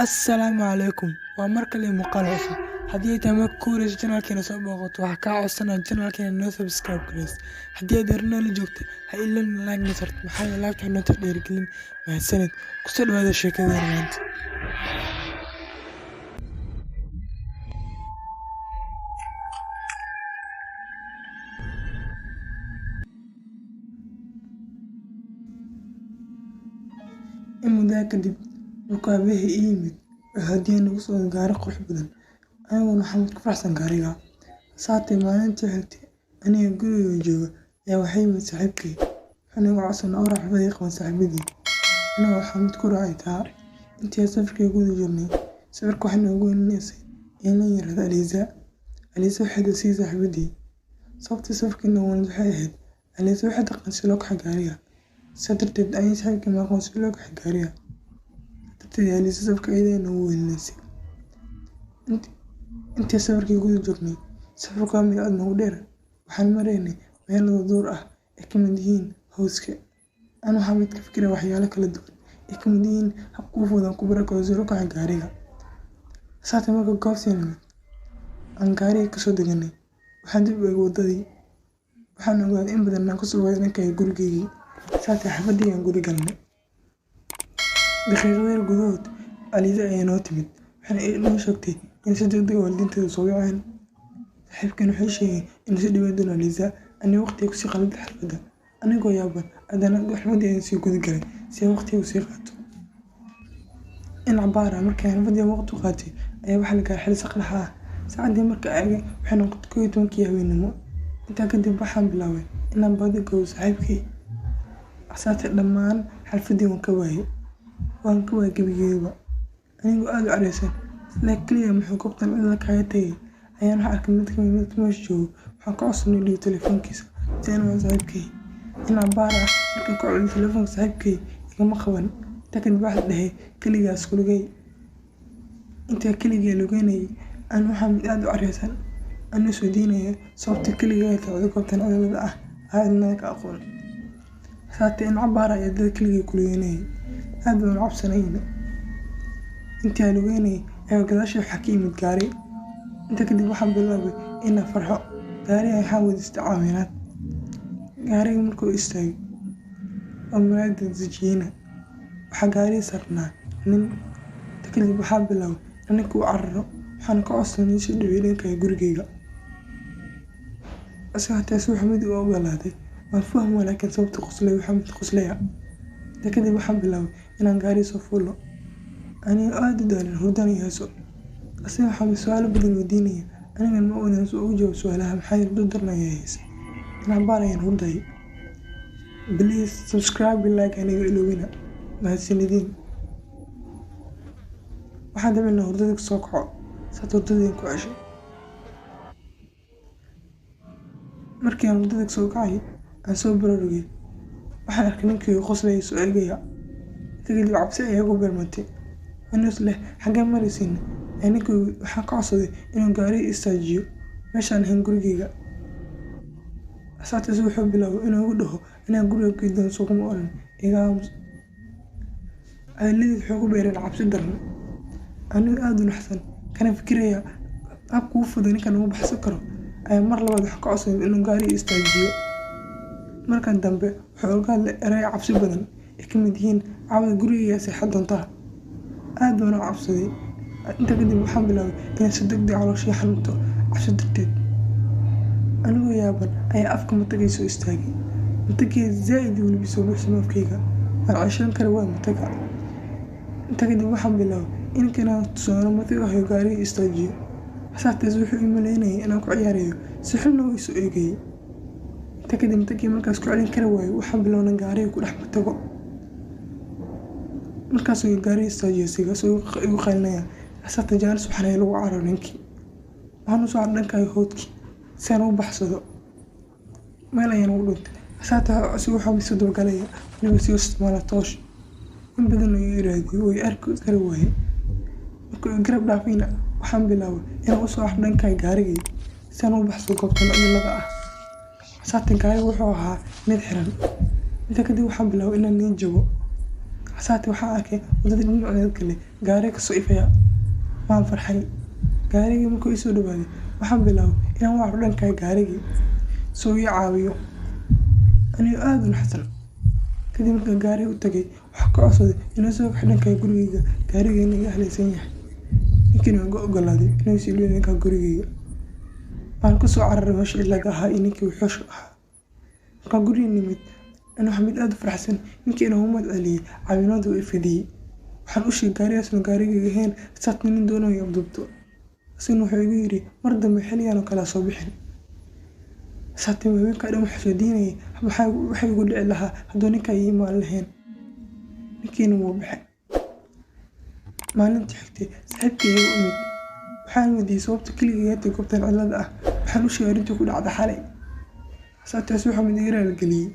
Assalaamu calaykum. Waa mar kale muuqaal cusub. Haddii ay tahay marka ugu horeysa channelkeena soo booqato, waxaa kaa codsanaya channelkeena noo subscribe gareys. Haddii aad horena la joogto, ha ilaalin like na sarto. Maxaa yeelay like waxay noo tahay dhiirigelin. Mahadsanid. Ku soo dhawaada sheekadeena maanta. In muddo kadib, markuu aabbahay ii yimid, wuxuu hadiyad nagu soo gaari qurux badan. Aniguna waxaan ku faraxsan gaariga. Saatay maalintii xigtay, aniga guriga jooga ayaa waxaa yimid saaxiibkay. Wuxuu nagu codsaday oo raaxo badan qaban saaxiibadii. Aniga waxaan mid ku raacay taa. Intii aan safarkii guda jirnay, safarka waxaa noogu weynaysay in la yiraahdo Aliza. Aliza waxay dhisay saaxiibadii. Sababta safarkii noogu weyn waxay ahayd Aliza waxay taqaan si loo kaxeeyo gaariga. Sidaa darteed ayay saaxiibkay ma aqoon si loo kaxeeyo gaariga. Darteed Aliza safarka ayay noogu weynaysay. Intii safarkii guda jirnay, safarku waa mid aad noogu dheer. Waxaan maraynay meelo duur ah ay ka mid yihiin hawska. Aan waxaa mid ka fikiray waxyaalo kala duwan ay ka mid yihiin habka ugu fudud ku barako si loo kaxeeyo gaariga. Saatay marka goobtii nimid, aan gaariga ka soo deganay. Waxaan dib u eegay waddadii. Waxaan ogaaday in badan aan ku soo waday ninka gurigeygii. Saatay xaafadii aan guri galnay. Daqiiqado gudahood, Aliza ayaa noo timid. Waxayna inoo sheegtay in si degdeg ah waalidiinteedu soo waceen. Saaxiibkeen wuxuu sheegay in si dhibaato leh Aliza aanay waqti ku sii qaadan xafladda. Anigoo yaaban, haddana xafladii ayaan sii guda galay si aan waqti u sii qaato. In cabaar ah markii aan xafladii waqti u qaatay, ayaa waxaa la gaaray xilli saqrax ah. Saacadii markii aan eegay, waxay noqotay 12 habeenimo. Intaa kadib waxaan bilaabay inaan baadi gooyo saaxiibkay. Saatay dhammaan xafladii waan ka waayay gebigeedaba. Anigoo aad u careysan, isla kaliya muxuu goobtan cidla kaga tagay, ayaan waxaa arkay mid ka mid ah meesha jooga. Waxaan ka codsanay inuu telefoonkiisa si aan u waco saaxiibkay. In cabaar ah markaan ku celiyay telefoonka saaxiibkay, igama qaban. Intaa kadib waxaan dhahay kaligaas ku lugay. Intaa kaliya lugeynayay, aan waxaa mid aad u careysan. Aan is weydiinayay sababta kaliya ay tahay goobtan cidla ah aadna ka aqoon. Saatay in cabaar ah ayaa dad kaliya ku lugeynayay. Aad baan u cabsanayay. Intii aan lugeynayay ayaa gadaashii waxaa ka yimid gaari. Intaa kadib waxaan bilaabay inaan farxo. Gaariga waxaa wadaystay caawinaad. Gaariga markuu istaagay oo muraayadda dejiyayna, waxaa gaariga saarnaa nin. Intaa kadib waxaan bilaabay in ninka uu cararo. Waxaan ka codsanay si dhow ninka gurigeyga. Asagoo wuxuu mid u ogolaaday. Waan fahmay laakiin sababta qoslay waxaa mid qoslaya. Intaa kadib waxaan bilaabay inaan gaariga soo fuulo. Aniga aad u daalin hurdana i hayso. Asagoo waxaa su'aalo badan weydiinaya. Anigana ma ogaan soo ugu jawaab su'aalaha maxaa yeelay dad darna ayaa haysa. In cabaar ayaan hurday. Please subscribe like aniga ilowina. Mahadsanidin. Waxaan damcay inaan hurdada soo kaco. Saatay hurdadii ku ceshay. Markii aan hurdada soo kacay, aan soo baraarugay. Waxaan arkay ninkii qoslay soo eegaya. Intaa kadib cabsi ayaa igu beermatay. Anigoo leh xagee maraysiin. Anigu waxaan ka codsaday inuu gaariga istaajiyo meeshaan ahayn gurigeyga. Saatay wuxuu bilaabay inuu igu dhaho inaan guriga geeyo soo kuma oran iga aamus. Aylidii wuxuu ku beeray cabsi daran. Anigu aad u naxsan kana fikiraya habka uu fudud ninkan ugu baxsan karo. Ayaan mar labaad wax ka codsaday inuu gaariga istaajiyo. Markaan dambe wuxuu ogaaday eray cabsi badan ay ka mid yihiin caawda guriga seexad doonta. Aad baan u cabsaday. Intaa kadib waxaan bilaabay inaan si degdeg ah caloosha xanuunto cabsi darteed. Anigoo yaaban ayaa afka matagay soo istaagay. Matagii zaid u weliba soo buuxsamay afkayga. Waan ceshan karay waa mataga. Intaa kadib waxaan bilaabay in aan tusaale mataga hayo gaariga istaajiyo. Saatay wuxuu i maleynayay inaan ku ciyaarayo si xulna uu soo eegay. Intaa kadib matagii markaas ku celin kara waayay waxaan bilaabay gaariga ku dhex matago. Markaas uu gaariga istaajiyo sigaasoo igu qalinaya. Saatay jaanis waxaan ay lagu cararay ninkii. Waxaan u soo dhankaay hoodkii si aan u baxsado. Meel ayaan ugu dhuntay. Saatay waxaa soo dabagalaya waliba si isticmaala toosh. In badan ayuu iraadiyay oo arki kara waayay. Markuu garab dhaafayna waxaan bilaabay inaan u soo dhankaay gaarigii si aan u baxsado goobtan cidlada ah. Saatay gaariga wuxuu ahaa mid xiran. Intaa kadib waxaan bilaabay inaan joogo. hasaatee waxaan arkay waddada dhinaceeda kale gaari kasoo ifaya. Waan farxay. Gaarigii markuu ii soo dhawaaday waxaan bilaabay inaan waco dhanka gaarigii soo ii caawiyo anigoo aad u naxsan. Kadib markaan gaariga u tagay waxaan ka codsaday inuu soo kaxeeyo dhanka gurigeyga, gaarigeena iga halaysan yahay. Ninkiina waan ka oggolaaday inuu is iibiyo dhanka gurigeyga. Waan ka soo cararay meeshii cilaga ahaa iyo ninkii wuxuusha ahaa. Markaan guriga nimid anoo mid aad u faraxsan, ninkiina wuu mahadceliyay caawinaadii uu i fidiyay. Waxaan u sheegay gaarigaas inuu gaarigeyga ahayn hasaatee nin doonayo afduubto. Isaguna wuxuu igu yidhi mar dambe xilligan oo kale ha soo bixin. Hasaatee haweenkaa dhan waxay isweydiinayeen waxa igu dhici lahaa hadduu ninkaa ii imaan lahayn. Ninkiina wuu baxay. Maalintii xigtay saaxiibkay ayaa u imid. Waxaan weydiiyay sababta keligay iga tagay goobtan cilada ah. Waxaan u sheegay arrintii ku dhacday xalay. Hasaatee wuxuu mid iga raali geliyay.